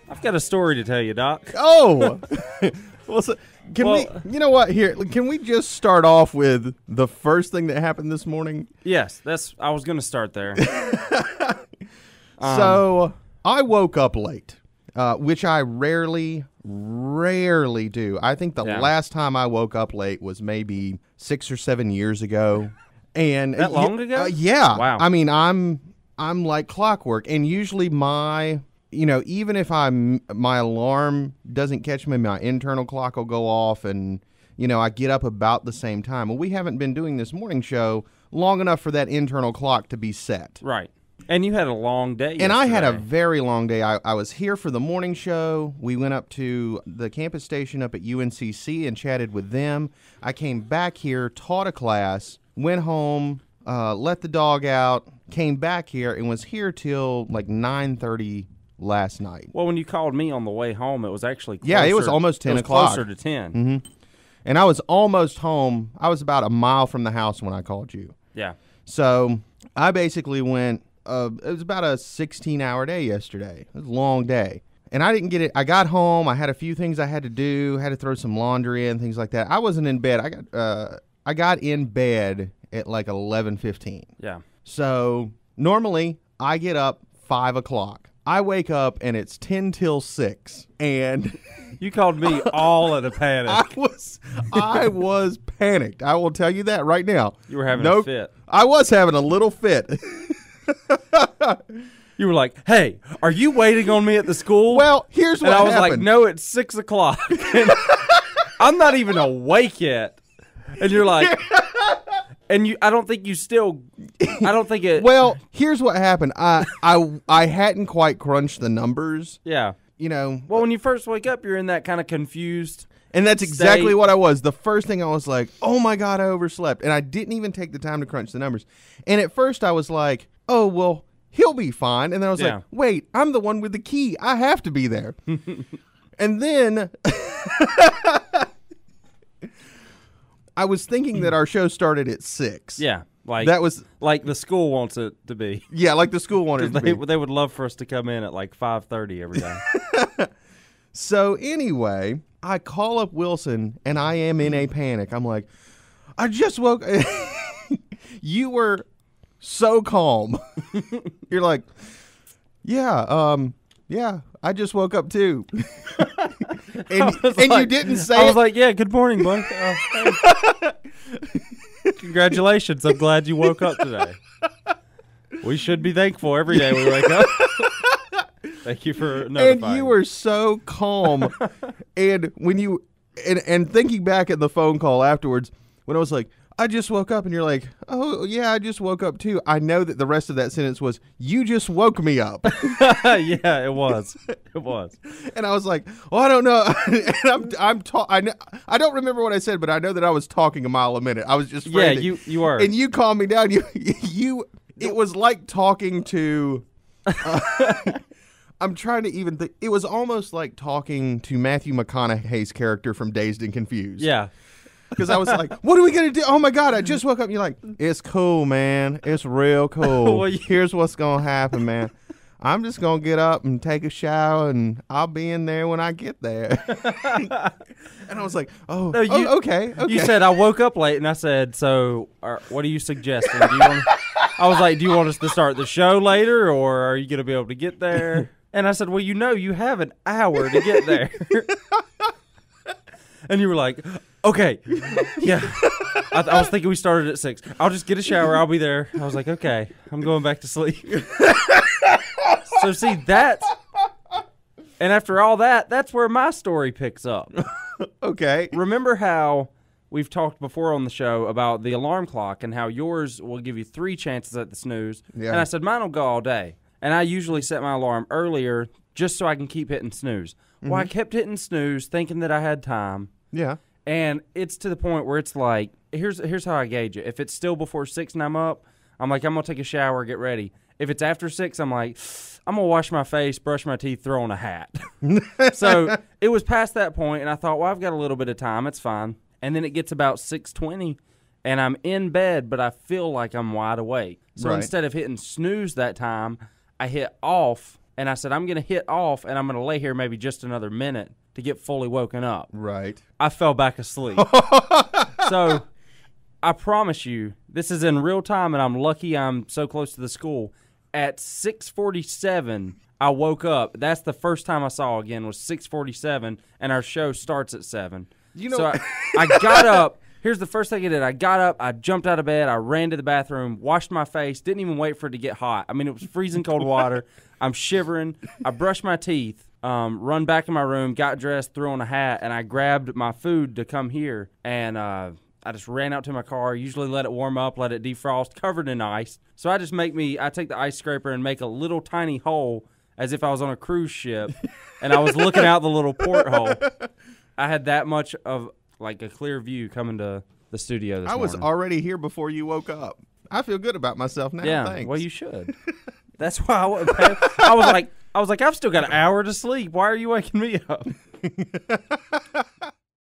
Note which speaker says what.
Speaker 1: I've got a story to tell you, Doc.
Speaker 2: Oh! Well, so, you know what? Here, can we just start off with the first thing that happened this morning?
Speaker 1: Yes, I was going to start there.
Speaker 2: So, I woke up late, which I rarely do. I think the last time I woke up late was maybe 6 or 7 years ago. And
Speaker 1: that long ago?
Speaker 2: Yeah.
Speaker 1: Wow.
Speaker 2: I mean, I'm like clockwork, and usually even if my alarm doesn't catch me, my internal clock will go off, and I get up about the same time. Well, we haven't been doing this morning show long enough for that internal clock to be set.
Speaker 1: Right. And you had a long day yesterday.
Speaker 2: And I had a very long day. I was here for the morning show. We went up to the campus station up at UNCC and chatted with them. I came back here, taught a class, went home, let the dog out, came back here, and was here till like 9:30 last night.
Speaker 1: Well, when you called me on the way home, it was actually closer.
Speaker 2: Yeah, it was almost 10 o'clock.
Speaker 1: Closer to 10.
Speaker 2: Mm-hmm. And I was almost home. I was about a mile from the house when I called you.
Speaker 1: Yeah.
Speaker 2: So I basically went, it was about a 16-hour day yesterday. It was a long day. And I didn't get it. I got home. I had a few things I had to do. Had to throw some laundry in, things like that. I wasn't in bed. I got in bed at like 11:15.
Speaker 1: Yeah.
Speaker 2: So normally I get up 5 o'clock. I wake up and it's 10 till 6. And
Speaker 1: you called me all in a panic.
Speaker 2: I was panicked. I will tell you that right now.
Speaker 1: You were having a fit.
Speaker 2: I was having a little fit.
Speaker 1: You were like, "Hey, are you waiting on me at the school?"
Speaker 2: Well, here's what happened.
Speaker 1: And I was like, "No, it's 6 o'clock. I'm not even awake yet." And you're like, and I don't think it.
Speaker 2: Well, here's what happened. I hadn't quite crunched the numbers.
Speaker 1: Yeah.
Speaker 2: Well,
Speaker 1: when you first wake up, you're in that kind of confused.
Speaker 2: And that's exactly what I was. The first thing I was like, "Oh my God, I overslept." And I didn't even take the time to crunch the numbers. And at first I was like, "Oh, well, he'll be fine." And then I was like, "Wait, I'm the one with the key. I have to be there." And then I was thinking that our show started at 6.
Speaker 1: Yeah.
Speaker 2: That was
Speaker 1: like the school wants it to be.
Speaker 2: Yeah, like the school wanted it to be.
Speaker 1: They would love for us to come in at like 5:30 every day.
Speaker 2: So anyway, I call up Wilson, and I am in a panic. I'm like, I just woke. You were so calm. You're like, yeah, I just woke up too. and you didn't say
Speaker 1: I was like, yeah, good morning, bud. Congratulations. I'm glad you woke up today. We should be thankful every day we wake up. Thank you for notifying.
Speaker 2: And you were so calm. And when you and thinking back at the phone call afterwards, when I was like, I just woke up, and you're like, "Oh, yeah, I just woke up too." I know that the rest of that sentence was, "You just woke me up."
Speaker 1: Yeah, it was. It was.
Speaker 2: And I was like, "Well, I don't know." And I don't remember what I said, but I know that I was talking a mile a minute. I was just frantic.
Speaker 1: Yeah, you were.
Speaker 2: And you calmed me down. It was like talking to I'm trying to even think. It was almost like talking to Matthew McConaughey's character from Dazed and Confused.
Speaker 1: Yeah.
Speaker 2: Because I was like, "What are we going to do? Oh, my God, I just woke up." And you're like, "It's cool, man. It's real cool.
Speaker 1: Well,
Speaker 2: here's what's going to happen, man. I'm just going to get up and take a shower, and I'll be in there when I get there." And I was like, okay.
Speaker 1: You said, "I woke up late," and I said, "So what are you suggesting? I was like, "Do you want us to start the show later, or are you going to be able to get there?" And I said, "Well, you have an hour to get there." And you were like, "Okay, yeah." I was thinking we started at 6. I'll just get a shower. I'll be there. I was like, "Okay, I'm going back to sleep." So see that, and after all that, that's where my story picks up.
Speaker 2: Okay.
Speaker 1: Remember how we've talked before on the show about the alarm clock and how yours will give you 3 chances at the snooze.
Speaker 2: Yeah.
Speaker 1: And I said mine will go all day. And I usually set my alarm earlier just so I can keep hitting snooze. Mm-hmm. Well, I kept hitting snooze thinking that I had time.
Speaker 2: Yeah.
Speaker 1: And it's to the point where it's like, here's how I gauge it. If it's still before 6 and I'm up, I'm like, I'm going to take a shower, get ready. If it's after 6, I'm like, I'm going to wash my face, brush my teeth, throw on a hat. So it was past that point, and I thought, well, I've got a little bit of time. It's fine. And then it gets about 6:20, and I'm in bed, but I feel like I'm wide awake. So instead of hitting snooze that time, I hit off, And I said, I'm going to hit off, and I'm going to lay here maybe just another minute to get fully woken up.
Speaker 2: Right.
Speaker 1: I fell back asleep. So I promise you, this is in real time, and I'm lucky I'm so close to the school. At 6:47, I woke up. That's the first time I saw again was 6:47, and our show starts at 7.
Speaker 2: You know,
Speaker 1: So I got up. Here's the first thing I did. I got up. I jumped out of bed. I ran to the bathroom, washed my face, didn't even wait for it to get hot. I mean, it was freezing cold water. I'm shivering. I brushed my teeth, run back in my room, got dressed, threw on a hat, and I grabbed my food to come here. And I just ran out to my car, usually let it warm up, let it defrost, covered in ice. So I take the ice scraper and make a little tiny hole as if I was on a cruise ship, and I was looking out the little porthole. I had that much of like a clear view coming to the studio this morning.
Speaker 2: I was already here before you woke up. I feel good about myself now.
Speaker 1: Yeah,
Speaker 2: Thanks.
Speaker 1: well, you should. That's why I was like, I've still got an hour to sleep. Why are you waking me up?